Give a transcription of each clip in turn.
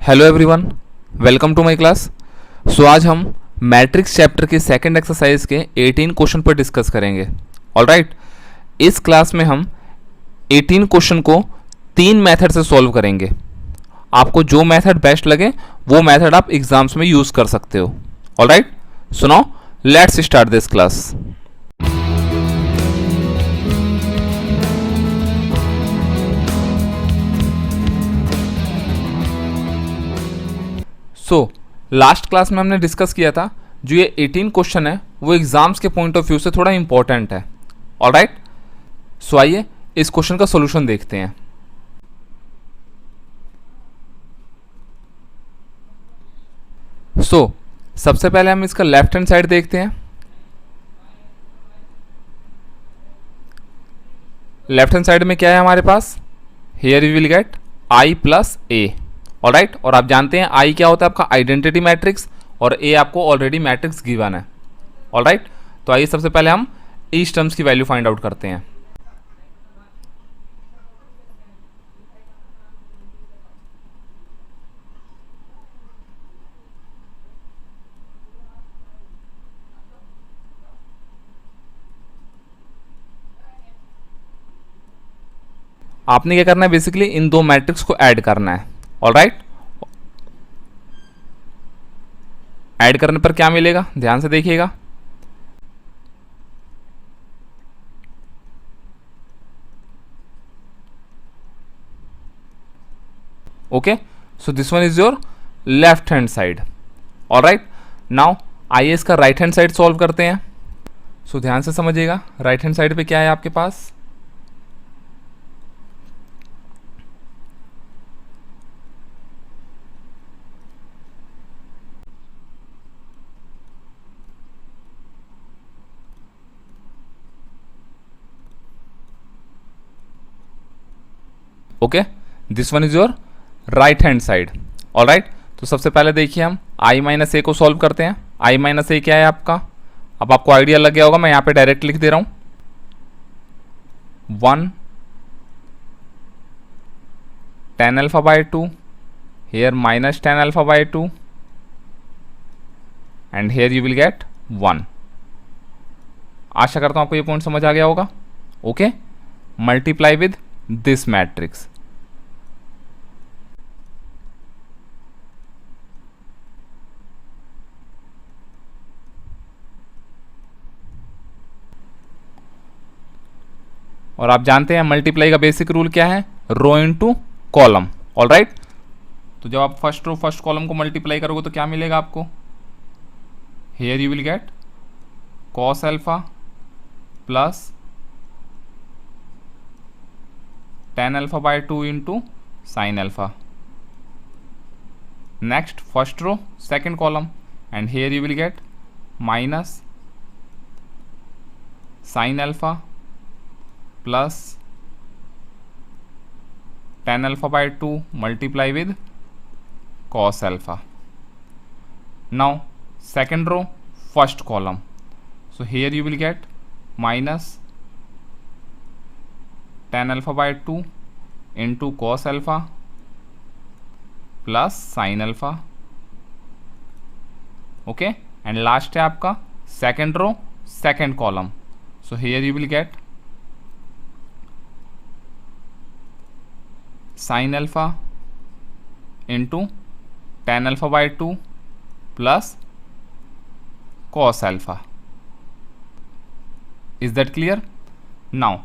Hello everyone, welcome to my class. आज हम matrix chapter के सेकंड एक्सरसाइज के 18 क्वेश्चन पर डिस्कस करेंगे। ऑलराइट, इस क्लास में हम 18 क्वेश्चन को 3 मेथड से सॉल्व करेंगे। आपको जो मेथड बेस्ट लगे वो मेथड आप एग्जाम्स में यूज़ कर सकते हो। Alright, so now let's start this class. Last class में हमने डिस्कस किया था जो ये 18 क्वेश्चन है वो एग्जाम्स के पॉइंट ऑफ व्यू से थोड़ा इंपॉर्टेंट है। ऑलराइट, सो आइए इस क्वेश्चन का सॉल्यूशन देखते हैं। सबसे पहले हम इसका लेफ्ट हैंड साइड देखते हैं। लेफ्ट हैंड साइड में क्या है हमारे पास? Here we will get i plus A. Alright, और आप जानते हैं आई क्या होता है आपका आइडेंटिटी मैट्रिक्स और ए आपको ऑलरेडी मैट्रिक्स गिवन है। ऑलराइट, तो आइए सबसे पहले हम इस टर्म्स की वैल्यू फाइंड आउट करते हैं। आपने क्या करना है, बेसिकली इन दो मैट्रिक्स को ऐड करना है। ऑलराइट, ऐड करने पर क्या मिलेगा ध्यान से देखिएगा। Okay, so this one is your left hand side. Alright, now आइए इसका राइट हैंड साइड सॉल्व करते हैं। सो ध्यान से समझिएगा, राइट हैंड साइड पे क्या है आपके पास? Okay, this one is your right hand side. Alright, तो सबसे पहले देखिए हम i माइनस ए को सॉल्व करते हैं। i माइनस ए क्या है आपका? अब आपको आइडिया लग गया होगा, मैं यहाँ पे डायरेक्ट लिख दे रहा हूँ 1 tan alpha by 2, here minus tan alpha by 2 and here you will get 1। आशा करता हूँ आपको ये पॉइंट समझ आ गया होगा। Okay, multiply with this matrix. और आप जानते हैं मल्टीप्लाई का बेसिक रूल क्या है? रो इनटू कॉलम। ऑलराइट, तो जब आप फर्स्ट रो फर्स्ट कॉलम को मल्टीप्लाई करोगे तो क्या मिलेगा आपको? Here you will get cos alpha plus tan alpha by 2 into sine alpha. Next first row second column and here you will get minus sine alpha plus tan alpha by 2 multiply with cos alpha. Now second row first column, so here you will get minus tan alpha by 2 into cos alpha plus sign alpha. Okay, and last है आपका second row second column, so here you will get sine alpha into tan alpha by 2 plus cos alpha. Is that clear? Now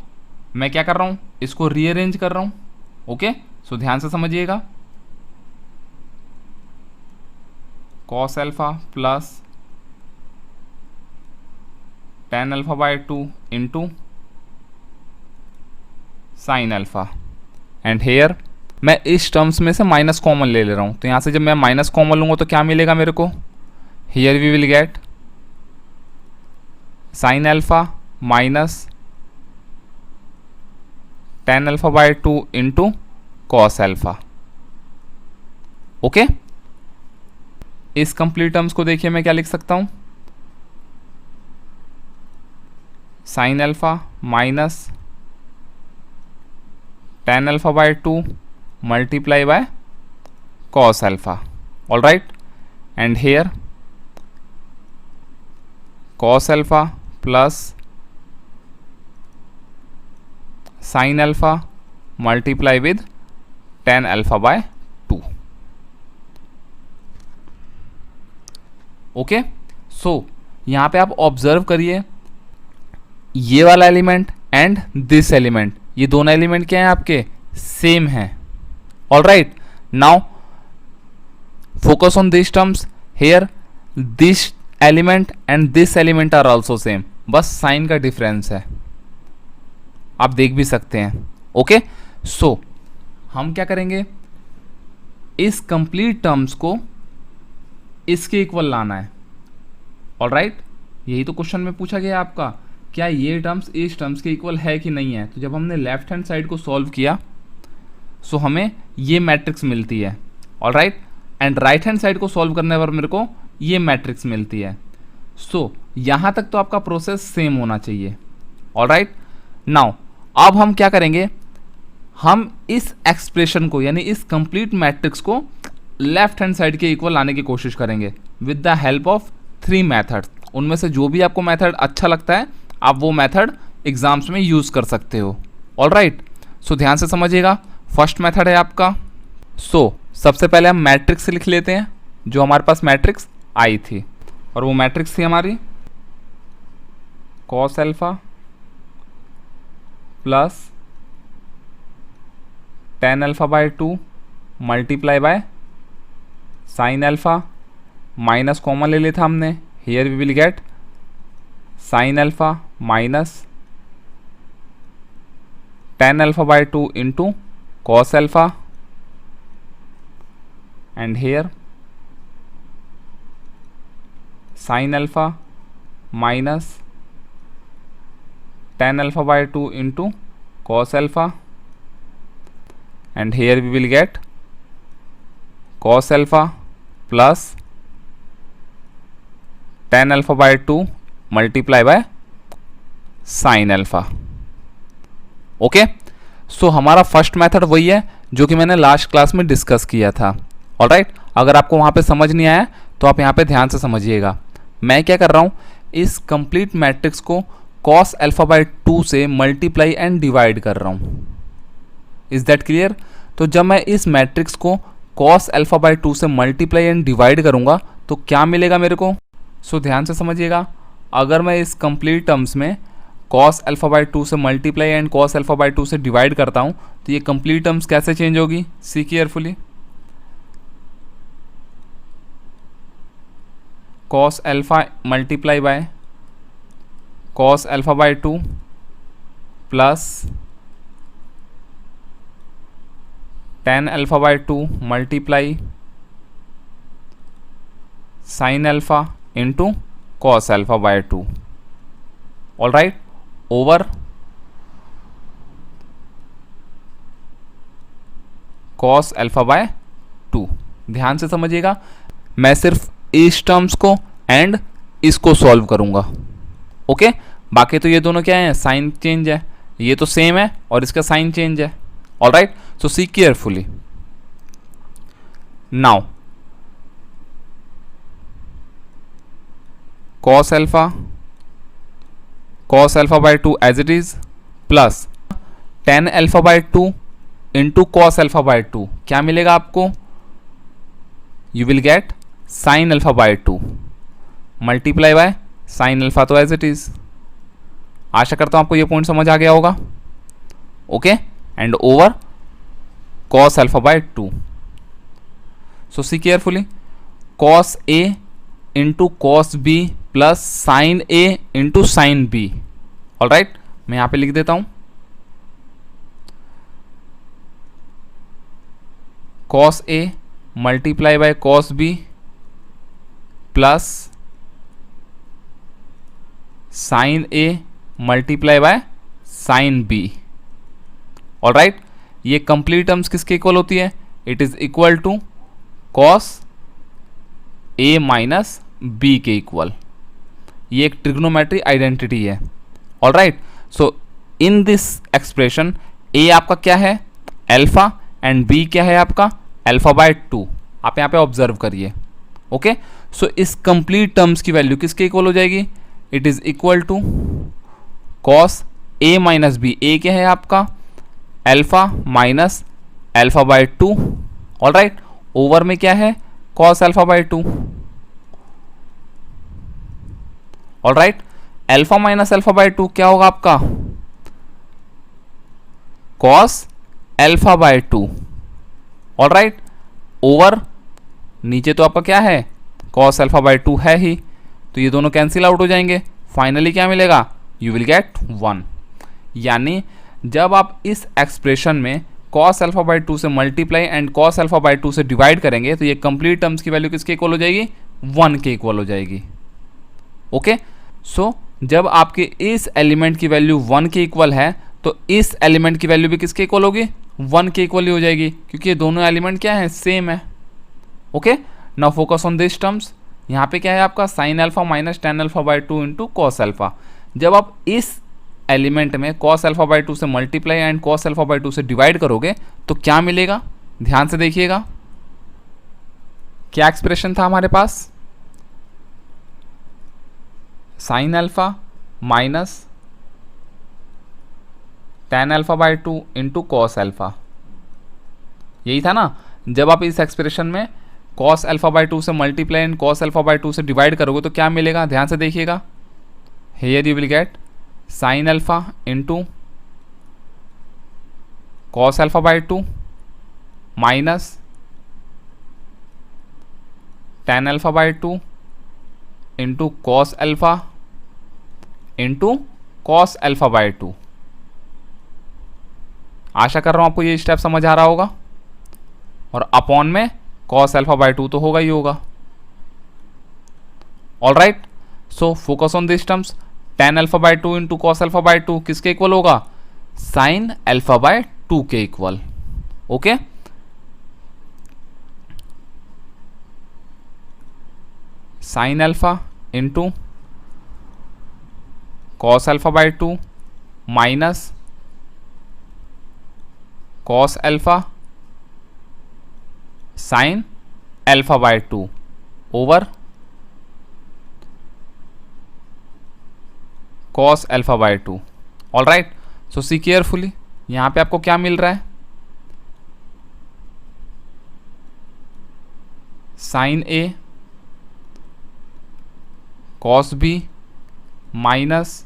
मैं क्या कर रहा हूं, इसको rearrange कर रहा हूं। ओके, सो ध्यान से समझिएगा। Cos alpha plus tan alpha by 2 into sine alpha and here मैं इस टर्म्स में से माइनस कॉमन ले रहा हूं, तो यहां से जब मैं माइनस कॉमन लूंगा तो क्या मिलेगा मेरे को? Here we will get sine alpha minus tan alpha by 2 into cos alpha. Okay, इस कंप्लीट टर्म्स को देखिए मैं क्या लिख सकता हूं, sine alpha minus tan alpha by 2 multiply by cos alpha. All right, and here cos alpha plus sin alpha multiply with tan alpha by 2. Okay, सो यहाँ पे आप ऑब्जर्व करिए, ये वाला एलिमेंट एंड दिस एलिमेंट, ये दोनों एलिमेंट क्या हैं आपके, सेम हैं. All right, now focus on this terms. Here this element and this element are also same, बस साइन का डिफरेंस है, आप देख भी सकते हैं. ओके, सो हम क्या करेंगे, इस कंप्लीट टर्म्स को इसके इक्वल लाना है. ऑल राइट, यही तो क्वेश्चन में पूछा गया आपका, क्या ये टर्म्स इस टर्म्स के इक्वल है कि नहीं है. तो जब हमने लेफ्ट हैंड साइड को सॉल्व किया सो हमें ये मैट्रिक्स मिलती है. All right, and right hand side को सॉल्व करने पर मेरे को ये मैट्रिक्स मिलती है. सो यहाँ तक तो आपका प्रोसेस सेम होना चाहिए. ऑल राइट, नाउ अब हम क्या करेंगे, हम इस एक्सप्रेशन को यानी इस कंप्लीट मैट्रिक्स को लेफ्ट हैंड साइड के इक्वल लाने की कोशिश करेंगे with the help of 3 method. उनमें से जो भी आपको मेथड अच्छा लगता है आप वो मेथड एग्जाम्स में यूज़ कर सकते हो. ऑल राइट, सो ध्यान से समझिएगा. फर्स्ट मेथड है आपका, सो सबसे पहले हम मैट्रिक्स लिख लेते हैं जो हमारे पास मैट्रिक्स आई थी, और वो मैट्रिक्स थी हमारी cos alpha plus tan alpha by 2 multiply by sin alpha, minus common ले लेता हमने, here we will get sin alpha minus tan alpha by 2 into cos alpha, and here sin alpha minus tan alpha by 2 into cos alpha, and here we will get cos alpha plus tan alpha by 2 multiply by sin alpha. Okay, so हमारा first method वही है जो कि मैंने last class में discuss किया था. Alright, अगर आपको वहाँ पे समझ नहीं आया तो आप यहाँ पे ध्यान से समझिएगा. मैं क्या कर रहा हूँ, इस कंप्लीट मैट्रिक्स को cos alpha by 2 से मल्टीप्लाई एंड डिवाइड कर रहा हूँ. Is that clear? तो जब मैं इस मैट्रिक्स को cos अल्फा बाय 2 से मल्टीप्लाई एंड डिवाइड करूंगा तो क्या मिलेगा मेरे को. सो ध्यान से समझिएगा, अगर मैं इस कंप्लीट टर्म्स में cos अल्फा बाय 2 से multiply and cos alpha by 2 से डिवाइड करता हूं तो ये कंप्लीट टर्म्स कैसे चेंज होगी, see carefully. cos alpha multiply by cos alpha by 2 plus tan alpha by 2 multiply sin alpha into cos alpha by 2. All right, over cos alpha by 2. ध्यान से समझिएगा, मैं सिर्फ इस टर्म्स को एंड इसको सॉल्व करूंगा. ओके, बाकी तो ये दोनों क्या है, साइन चेंज है, ये तो सेम है और इसका साइन चेंज है. All right, so see carefully. Now cos alpha by 2 as it is plus tan alpha by 2 into cos alpha by 2, क्या मिलेगा आपको, you will get sin alpha by 2 multiply by sin alpha तो as it is. आशा करता हूं आपको ये point समझ आ गया होगा. Okay, and over cos alpha by 2. So see carefully, cos A into cos B plus sin A into sin B. All right, मैं यहाँ पे लिख देता हूँ cos A multiply by cos B plus sin A multiply by sin B. All right, ये complete terms किसके equal होती है, it is equal to cos A minus B के इक्वल. ये एक ट्रिग्नोमेट्री आइडेंटिटी है. All right, so in this expression A आपका क्या है, अल्फा, एंड B क्या है आपका, अल्फा बाय 2. आप यहाँ पे ऑब्जर्व करिए। ओके, सो इस कंप्लीट टर्म्स की वैल्यू किसके इक्वल हो जाएगी? It is equal to cos A minus B. A क्या है आपका? Alpha minus alpha by 2। All right, over में क्या है? Cos alpha by 2। All right, alpha minus alpha by 2 क्या होगा आपका? Cos alpha by 2। All right, over नीचे तो आपका क्या है? कॉस अल्फा बाय 2 है ही, तो ये दोनों कैंसिल आउट हो जाएंगे। फाइनली क्या मिलेगा? You will get 1। यानी जब आप इस एक्सप्रेशन में कॉस अल्फा बाय 2 से multiply and cos alpha by 2 से डिवाइड करेंगे तो ये कंप्लीट टर्म्स की वैल्यू किसके इक्वल हो जाएगी? 1 के इक्वल हो जाएगी। ओके, सो जब आपके इस एलिमेंट की वैल्यू 1 के इक्वल है तो इस एलिमेंट की वैल्यू भी किसके इक्वल होगी? 1 के इक्वल ही हो जाएगी, क्योंकि ये दोनों एलिमेंट क्या है? सेम है। Okay, now focus on this terms. यहाँ पे क्या है आपका? Sign alpha minus tan alpha by 2 into cos alpha. जब आप इस एलिमेंट में कॉस अल्फा बाय 2 से multiply and cos alpha by 2 से डिवाइड करोगे तो क्या मिलेगा? ध्यान से देखिएगा, क्या एक्सप्रेशन था हमारे पास? Sine alpha minus tan alpha by 2 into cos alpha, यही था ना। जब आप इस एक्सप्रेशन में कॉस अल्फा बाय 2 से multiply and cos alpha by 2 से डिवाइड करोगे तो क्या मिलेगा? ध्यान से देखिएगा, here you will get sine alpha into cos alpha by 2 minus tan alpha by 2 into cos alpha into cos alpha by 2। आशा कर रहा हूं आपको ये स्टेप समझ आ रहा होगा। और अपॉन में कॉस अल्फा बाय 2 तो होगा ही होगा। All right, so focus on this terms. Ten alpha by 2 into cos alpha by 2 किसके इक्वल होगा? साइन अल्फा बाय 2 के equal. Okay, sine alpha into cos alpha by 2 minus cos alpha sign alpha by 2 over cos alpha by 2। All right, so see carefully, यहां पे आपको क्या मिल रहा है? Sign A cos B minus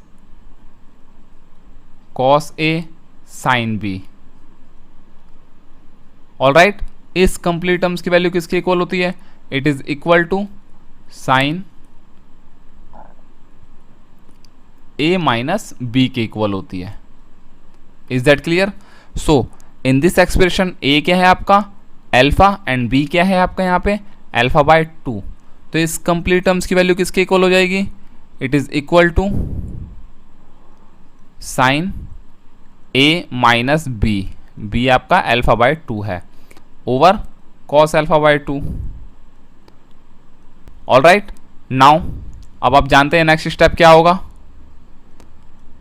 cos A sine B. All right, इस complete terms की value किसके equal होती है? It is equal to sine A minus B के इक्वल होती है। Is that clear? So in this expression A क्या है आपका? अल्फा एंड बी क्या है आपका यहाँ पे? Alpha by 2। तो इस कंप्लीट टर्म्स की वैल्यू किसके इक्वल हो जाएगी? It is equal to sine A minus B, B आपका अल्फा बाय 2 है, over cos alpha by 2। All right, now अब आप जानते हैं नेक्स्ट स्टेप क्या होगा?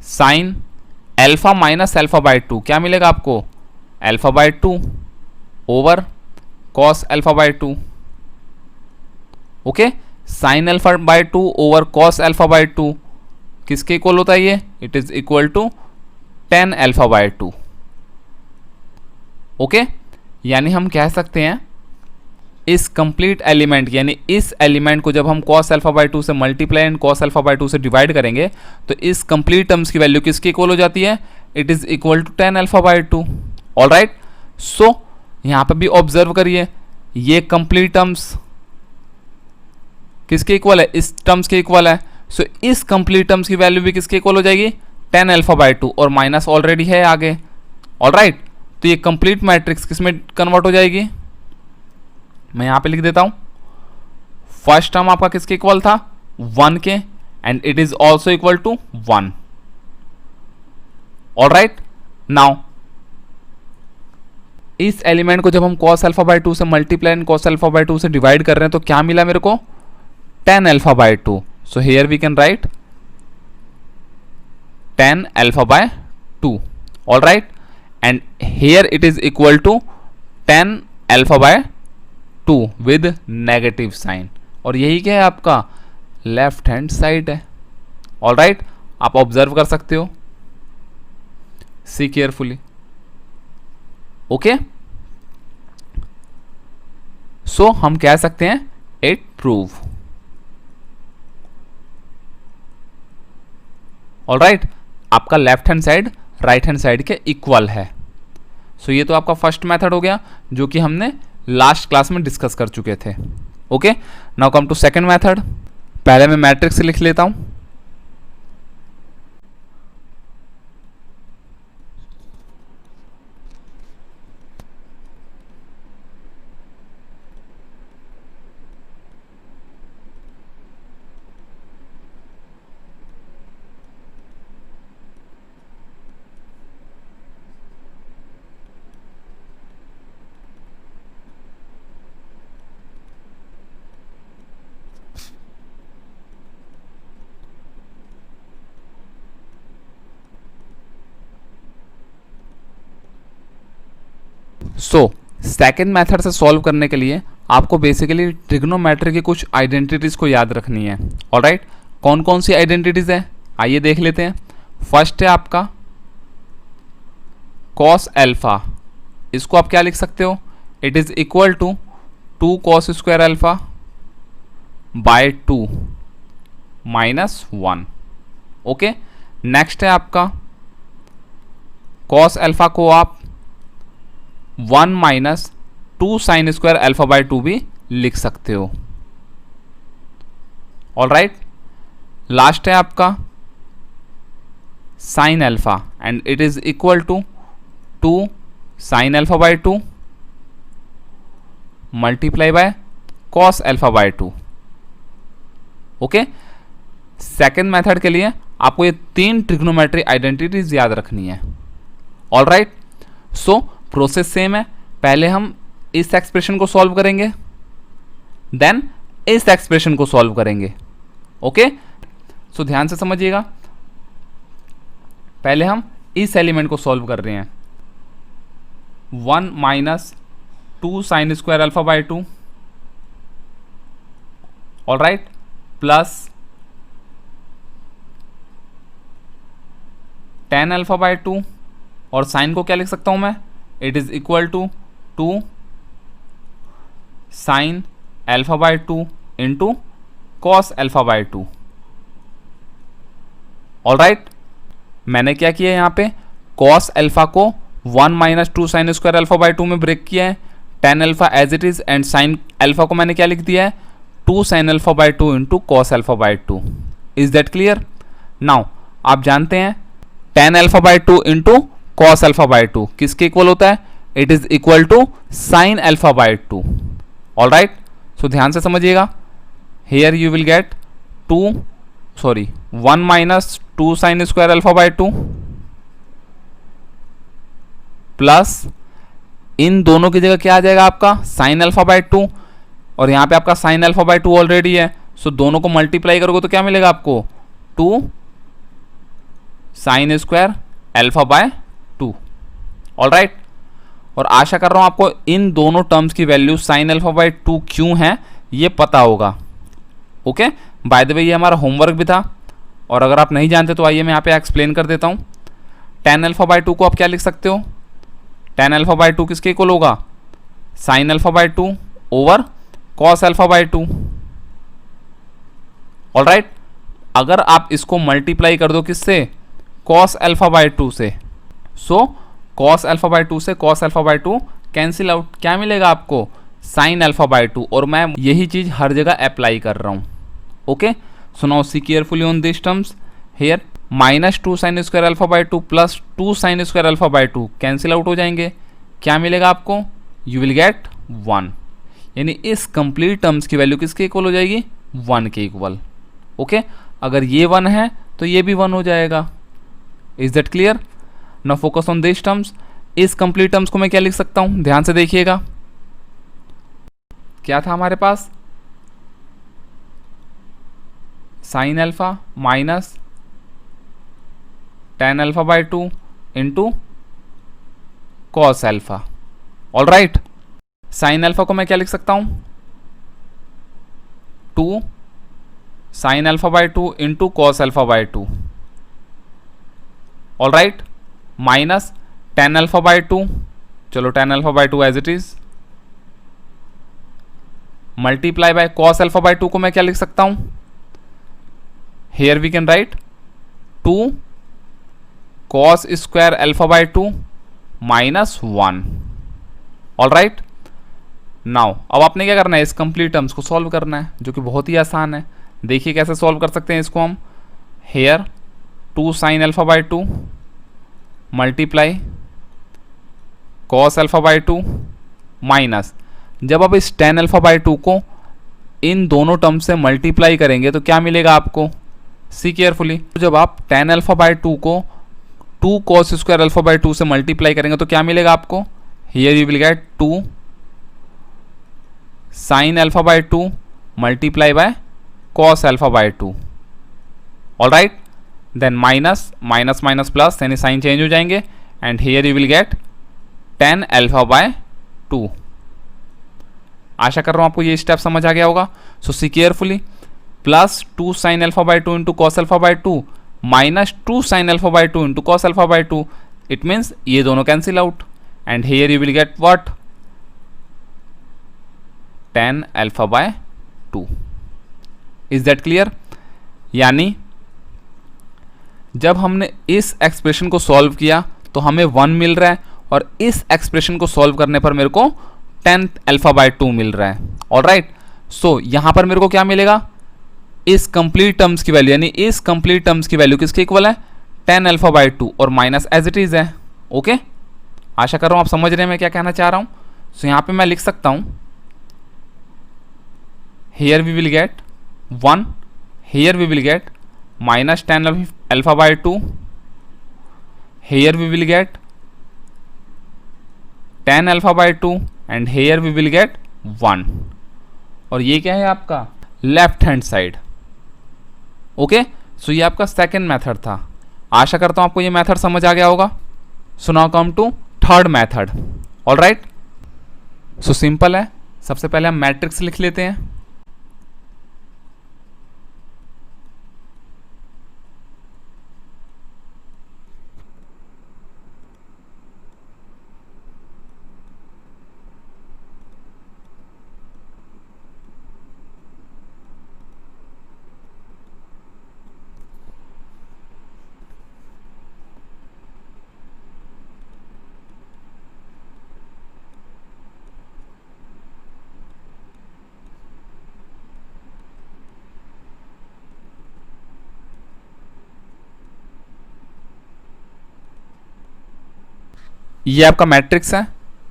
Sine alpha minus alpha by 2 क्या मिलेगा आपको? Alpha by 2 over cos alpha by 2। Okay, sine alpha by 2 over cos alpha by 2 किसके इक्वल होता है ये? It is equal to tan alpha by 2। Okay, यानी हम कह सकते हैं इस कंप्लीट एलिमेंट यानी इस एलिमेंट को जब हम cos अल्फा बाय 2 से multiply and cos alpha by 2 से डिवाइड करेंगे तो इस कंप्लीट टर्म्स की वैल्यू किसके इक्वल हो जाती है? It is equal to tan alpha by 2। All right, so यहां पर भी ऑब्जर्व करिए, ये कंप्लीट टर्म्स किसके इक्वल है? इस टर्म्स के इक्वल है। सो इस कंप्लीट टर्म्स की वैल्यू भी किसके इक्वल हो जाएगी? टेन अल्फा बाय 2 और माइनस ऑलरेडी है आगे। ऑल राइट, तो ये कंप्लीट मैट्रिक्स किसमें कन्वर्ट हो जाएगी? मैं यहां पे लिख देता हूं, फर्स्ट टर्म आपका किसके इक्वल था? 1 के, and it is also equal to 1। All right, now इस एलिमेंट को जब हम cos अल्फा बाय 2 से multiply and cos alpha by 2 से डिवाइड कर रहे हैं तो क्या मिला मेरे को? Tan alpha by 2। So here we can write tan alpha by 2। All right, and here it is equal to tan alpha by 2 with negative sign, और यही क्या है आपका लेफ्ट हैंड साइड है। ऑल राइट, आप ऑब्जर्व कर सकते हो, सी केयरफुली। ओके, सो हम कह सकते हैं इट प्रूव। ऑल राइट, आपका left hand side right hand side के इक्वल है। सो ये तो आपका फर्स्ट मेथड हो गया जो कि हमने लास्ट क्लास में डिस्कस कर चुके थे। Okay, now come to second method. पहले मैं मैट्रिक्स लिख लेता हूं। सो सेकेंड मेथड से सॉल्व करने के लिए आपको बेसिकली ट्रिग्नोमेट्री की कुछ आइडेंटिटीज को याद रखनी है। ऑलराइट, कौन कौन सी आइडेंटिटीज है आइए देख लेते हैं। फर्स्ट है आपका कॉस एल्फा, इसको आप क्या लिख सकते हो, it is equal to 2 cos square alpha by 2 minus 1। Okay, next है आपका कॉस एल्फा को आप 1 minus 2 sine square alpha by 2 भी लिख सकते हो। ऑल राइट, लास्ट है आपका sine alpha and it is equal to 2 sine alpha by 2 multiply by cos alpha by 2। Okay, second method के लिए आपको ये 3 ट्रिग्नोमेट्री आइडेंटिटीज याद रखनी है। All right, so process same है, पहले हम इस एक्सप्रेशन को सॉल्व करेंगे, देन इस एक्सप्रेशन को सॉल्व करेंगे। ओके, सो ध्यान से समझिएगा, पहले हम इस एलिमेंट को सॉल्व कर रहे हैं। 1 minus 2 sine square alpha by 2, all right, plus 10 alpha by 2, और साइन को क्या लिख सकता हूं मैं, it is equal to 2 sine alpha by 2 into cos alpha by 2। All right, मैंने क्या किया यहां पे, कॉस एल्फा को 1 minus 2 sine square alpha by 2 में ब्रेक किया है, 10 alpha as it is, and sine alpha को मैंने क्या लिख दिया है, 2 sine alpha by 2 into cos alpha by 2। Is that clear? Now आप जानते हैं 10 alpha by 2 into cos alpha by 2 किसके इक्वल होता है, it is equal to sine alpha by 2। All right, so ध्यान से समझिएगा, here you will get 1 minus 2 sine square alpha by 2 plus इन दोनों की जगह क्या आ जाएगा आपका साइन अल्फा बाय 2, और यहां पे आपका साइन अल्फा बाय 2 ऑलरेडी है, सो दोनों को मल्टीप्लाई करोगे तो क्या मिलेगा आपको, 2 sine square alpha by 2। All right, और आशा कर रहा हूं आपको इन दोनों टर्म्स की वैल्यू साइन अल्फा बाय 2 क्यों है ये पता होगा। ओके, बाय द वे ये हमारा होमवर्क भी था, और अगर आप नहीं जानते तो आइए मैं यहाँ पे एक्सप्लेन कर देता हूँ। 10 अल्फा बाय 2 को आप क्या लिख सकते हो, 10 अल्फा बाय 2 किसके इक्वल होगा, sine alpha by 2 over cos alpha by 2। All right, अगर आप इसको मल्टीप्लाई कर दो किससे, कॉस अल्फा बाय 2 से, सो कॉस अल्फा बाय 2 से cos alpha by 2 cancel out, क्या मिलेगा आपको, साइन अल्फा बाय 2, और मैं यही चीज हर जगह अप्लाई कर रहा हूं। Okay, so now see carefully on this terms, here minus 2 sine square alpha by 2 plus 2 sine square alpha by 2 cancel out हो जाएंगे, क्या मिलेगा आपको, यू विल गेट 1, यानी इस कंप्लीट टर्म्स की वैल्यू किसके इक्वल हो जाएगी, 1 के इक्वल। ओके, अगर ये 1 है तो ये भी 1 हो जाएगा। Is that clear? Now focus on this terms, इस कंप्लीट टर्म्स को मैं क्या लिख सकता हूं, ध्यान से देखिएगा, क्या था हमारे पास, sine alpha minus 10 alpha by 2 into cos alpha. All right, sine alpha को मैं क्या लिख सकता हूं, 2 sine alpha by 2 into cos alpha by 2, all right, minus tan alpha by 2, चलो tan alpha by 2 as it is, multiply by cos alpha by 2 को मैं क्या लिख सकता हूं, here we can write 2 cos square alpha by 2 minus 1, all right. Now अब आपने क्या करना है, इस कंप्लीट टर्म्स को सॉल्व करना है, जो कि बहुत ही आसान है। देखिए कैसे सॉल्व कर सकते हैं इसको हम, here 2 sine alpha by 2 multiply cos alpha by 2 minus, जब आप इस टेन अल्फा बाय 2 को इन दोनों टर्म से मल्टीप्लाई करेंगे तो क्या मिलेगा आपको, सी केयरफुली, जब आप टेन अल्फा बाय 2 को 2 कॉस स्क्वायर अल्फा बाय 2 से मल्टीप्लाई करेंगे तो क्या मिलेगा आपको, here you will get 2 sine alpha by 2 multiply by cos alpha by 2, all right, then minus minus minus plus, यानी साइन चेंज हो जाएंगे, and here you will get 10 alpha by 2। आशा कर रहा हूं आपको ये स्टेप समझ आ गया होगा। So see carefully, plus 2 sine alpha by 2 into cos alpha by 2 minus 2 sine alpha by 2 into cos alpha by 2, it means ये दोनों cancel out, and here you will get what, 10 alpha by 2। Is that clear? यानी जब हमने इस expression को solve किया तो हमें 1 मिल रहा है, और इस एक्सप्रेशन को सॉल्व करने पर मेरे को 10 अल्फा बाय 2 मिल रहा है, ऑल राइट। सो यहां पर मेरे को क्या मिलेगा, इस कंप्लीट टर्म्स की वैल्यू, यानी इस कंप्लीट टर्म्स की वैल्यू किसके इक्वल है, 10 अल्फा बाय 2, और माइनस एज इट इज है, ओके। आशा कर रहा हूं आप समझ रहे हैं मैं क्या कहना चाह रहा हूं। सो यहां पे मैं लिख सकता हूं, here we will get 1, here we will get minus 10 alpha by 2, here we will get 10 alpha by 2, and here we will get 1, और ये क्या है आपका left hand side, okay. So ये आपका सेकेंड मेथड था। आशा करता हूं आपको ये मेथड समझ आ गया होगा। So now come to third method, all right. So simple है, सबसे पहले हम मैट्रिक्स लिख लेते हैं। ये आपका मैट्रिक्स है,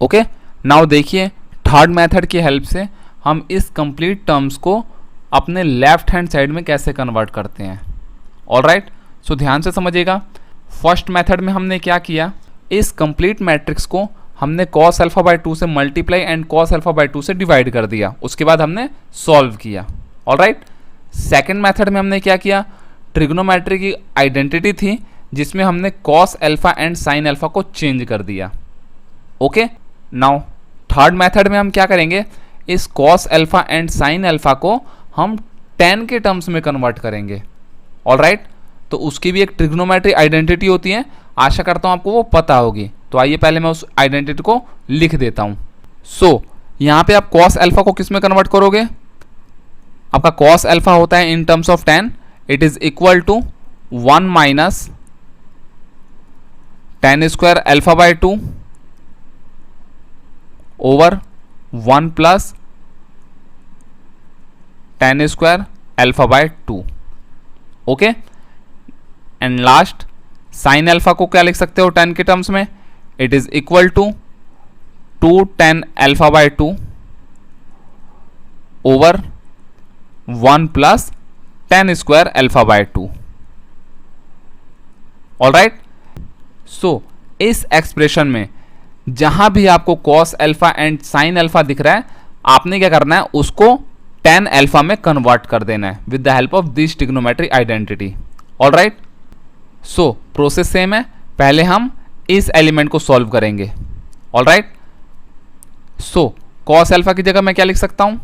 ओके। नाउ देखिए थर्ड मेथड की हेल्प से हम इस कंप्लीट टर्म्स को अपने लेफ्ट हैंड साइड में कैसे कन्वर्ट करते हैं, ऑल राइट। सो ध्यान से समझिएगा, फर्स्ट मेथड में हमने क्या किया, इस कंप्लीट मैट्रिक्स को हमने कॉस अल्फा बाय 2 से multiply and cos alpha by 2 से डिवाइड कर दिया, उसके बाद हमने सॉल्व किया, ऑल राइट। सेकेंड मेथड में हमने क्या किया, ट्रिग्नोमेट्री की आइडेंटिटी थी जिसमें हमने cos alpha and sign alpha को चेंज कर दिया, ओके। नाउ थर्ड मेथड में हम क्या करेंगे, इस cos alpha and sign alpha को हम tan के टर्म्स में कन्वर्ट करेंगे, ऑल राइट। तो उसकी भी एक ट्रिग्नोमेट्री आइडेंटिटी होती है, आशा करता हूं आपको वो पता होगी। तो आइए पहले मैं उस आइडेंटिटी को लिख देता हूं। सो यहां पे आप कॉस अल्फा को किस में कन्वर्ट करोगे, आपका कॉस अल्फा होता है in terms of tan, it is equal to 1 minus tan square alpha by 2 over 1 plus tan square alpha by 2, okay. And last sine alpha को क्या लिख सकते हो tan के टर्म्स में, it is equal to 2 tan alpha by 2 over 1 plus tan square alpha by 2, all right. So इस expression में जहां भी आपको cos alpha and sine alpha दिख रहा है, आपने क्या करना है, उसको tan अल्फा में कन्वर्ट कर देना है with the help of this trigonometry identity, all right. So process same है, पहले हम इस एलिमेंट को सॉल्व करेंगे, all right. So cos alpha की जगह मैं क्या लिख सकता हूं,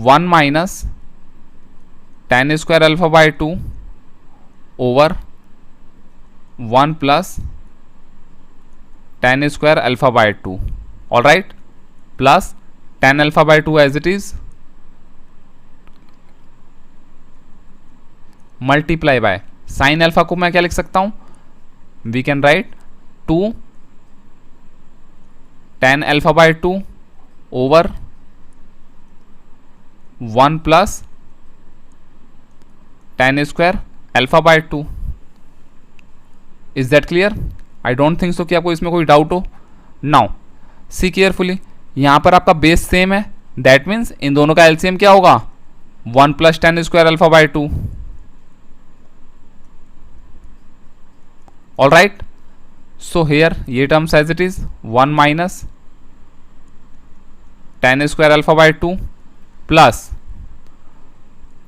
1 minus tan square alpha by 2 over 1 plus tan square alpha by 2, all right, plus tan alpha by 2 as it is multiply by sine alpha को मैं क्या लिख सकता हूं, we can write 2 tan alpha by 2 over 1 plus tan square alpha by 2। Is that clear? I don't think so कि आपको इसमें कोई डाउट हो। नाउ सी केयरफुली, यहां पर आपका बेस सेम है, दैट मीन्स इन दोनों का एलसीएम क्या होगा, 1 plus tan square alpha by 2, all right. So here ये terms as it is 1 minus tan square alpha by 2 plus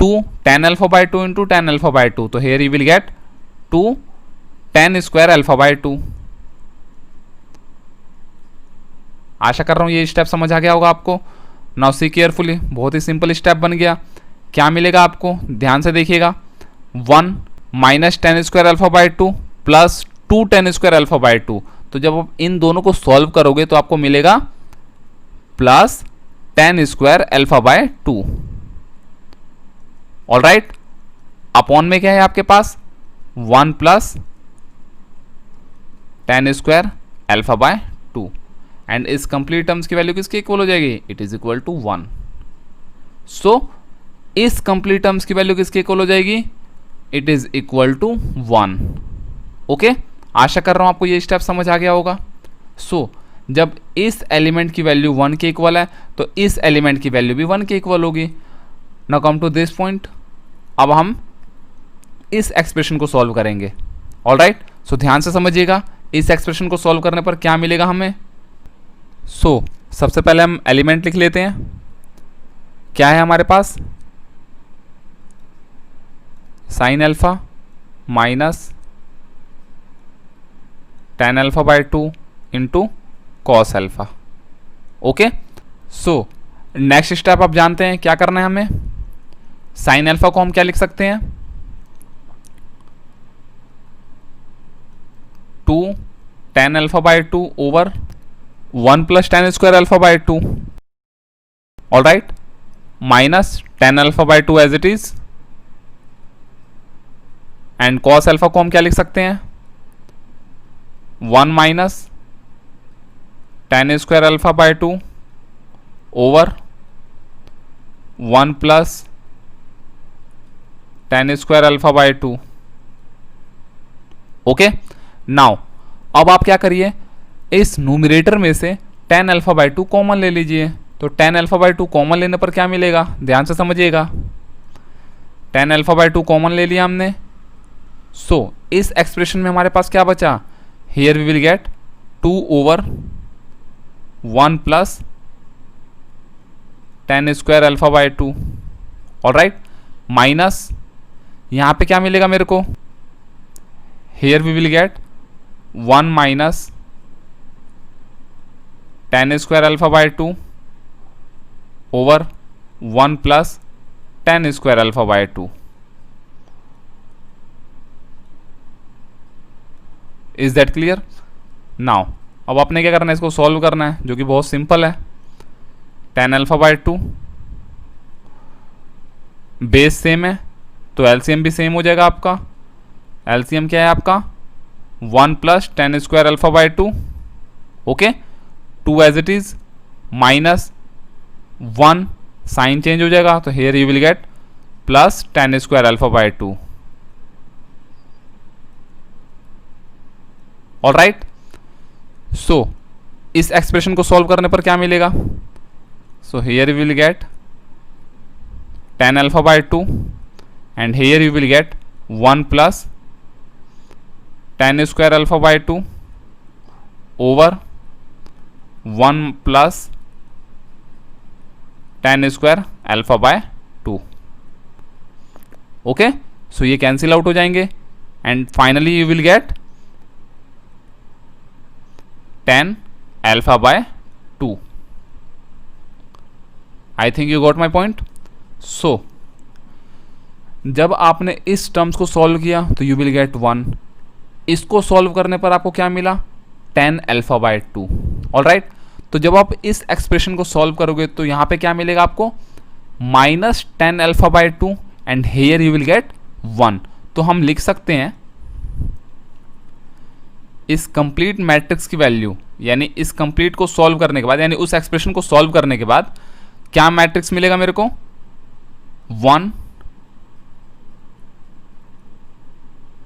2 tan alpha by 2 into tan alpha by 2, तो here you will get 2 tan square alpha by 2। आशा कर रहा हूं ये step समझ आ गया होगा आपको। नाउ सी केयरफुली, बहुत ही सिंपल स्टेप बन गया। क्या मिलेगा आपको, ध्यान से देखिएगा, 1 minus tan square alpha by 2 plus 2 tan square alpha by 2, तो जब आप इन दोनों को सॉल्व करोगे तो आपको मिलेगा plus tan square alpha by 2, all right. Upon में क्या है आपके पास, 1 plus tan square alpha by 2, and इस कंप्लीट टर्म्स की वैल्यू किसके इक्वल हो जाएगी, इट इज इक्वल टू 1। सो इस कंप्लीट टर्म्स की वैल्यू किसके इक्वल हो जाएगी, it is equal to 1। Okay, आशा कर रहा हूं आपको ये स्टेप समझ आ गया होगा। सो जब इस एलिमेंट की वैल्यू 1 के इक्वल है तो इस एलिमेंट की वैल्यू भी 1 के इक्वल होगी। Now come to this point, अब हम इस एक्सप्रेशन को सॉल्व करेंगे, ऑल राइट। सो ध्यान से समझिएगा, इस एक्सप्रेशन को सॉल्व करने पर क्या मिलेगा हमें। सो सबसे पहले हम एलिमेंट लिख लेते हैं। क्या है हमारे पास, sine alpha minus tan alpha by 2 into cos alpha. Okay, so next step आप जानते हैं क्या करना है हमें। साइन अल्फा को हम क्या लिख सकते हैं, 2 tan alpha by 2 over 1 plus tan square alpha by 2, all right, minus tan alpha by 2 as it is, and cos alpha को हम क्या लिख सकते हैं, 1 minus tan square alpha by 2 over 1 plus tan square alpha by 2। Okay, now अब आप क्या करिए, इस न्यूमरेटर में से टेन अल्फा बाय 2 कॉमन ले लीजिए। तो टेन अल्फा बाय 2 कॉमन लेने पर क्या मिलेगा, ध्यान से समझिएगा, टेन अल्फा बाय 2 कॉमन ले लिया हमने। सो इस एक्सप्रेशन में हमारे पास क्या बचा, here we will get 2 over 1 plus tan square alpha by 2, all right, minus यहां पे क्या मिलेगा मेरे को, here we will get 1 minus tan square alpha by 2 over 1 plus tan square alpha by 2। Is that clear? Now अब आपने क्या करना है, इसको सॉल्व करना है, जो कि बहुत सिंपल है। Ten alpha by 2, base same है तो एलसीएम भी सेम हो जाएगा आपका। एलसीएम क्या है आपका, 1 plus tan square alpha by 2, okay, 2 as it is, minus 1 sign change हो जाएगा, तो here you will get plus tan square alpha by 2, all right. So इस एक्सप्रेशन को सॉल्व करने पर क्या मिलेगा, so here you will get tan alpha by 2 and here you will get 1 plus tan square alpha by 2 over 1 plus tan square alpha by 2। Okay, so ये cancel out हो जाएंगे and finally you will get tan alpha by 2। I think you got my point. So जब आपने इस terms को solve किया तो you will get 1. इसको सॉल्व करने पर आपको क्या मिला, 10 अल्फा बाय 2. All right. तो जब आप इस एक्सप्रेशन को सॉल्व करोगे तो यहाँ पे क्या मिलेगा आपको, minus 10 alpha by 2 and here you will get 1. तो हम लिख सकते हैं इस कंप्लीट मैट्रिक्स की वैल्यू, यानी इस कंप्लीट को सॉल्व करने के बाद, यानी उस एक्सप्रेशन को सॉल्व करने के बाद क्या मैट्रिक्स मिलेगा मेरे को, 1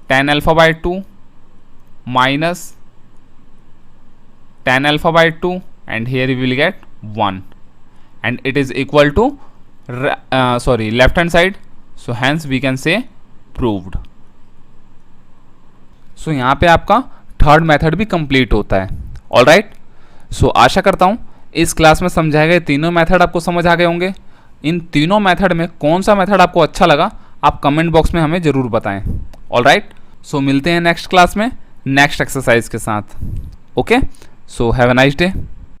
10 alpha by 2 minus 10 alpha by 2 and here you will get 1 and it is equal to left hand side, so hence we can say proved. so यहाँ पे आपका थर्ड मेथड भी कंप्लीट होता है. All right. सो आशा करता हूँ इस क्लास में समझाए गए तीनों मेथड आपको समझ आ गए होंगे. इन तीनों मेथड में कौन सा मेथड आपको अच्छा लगा आप कमेंट बॉक्स में हमें ज़रूर बताएं. All right. सो मिलते हैं नेक्स्ट क्लास में नेक्स्ट एक्सरसाइज के साथ. Okay. So have a nice day.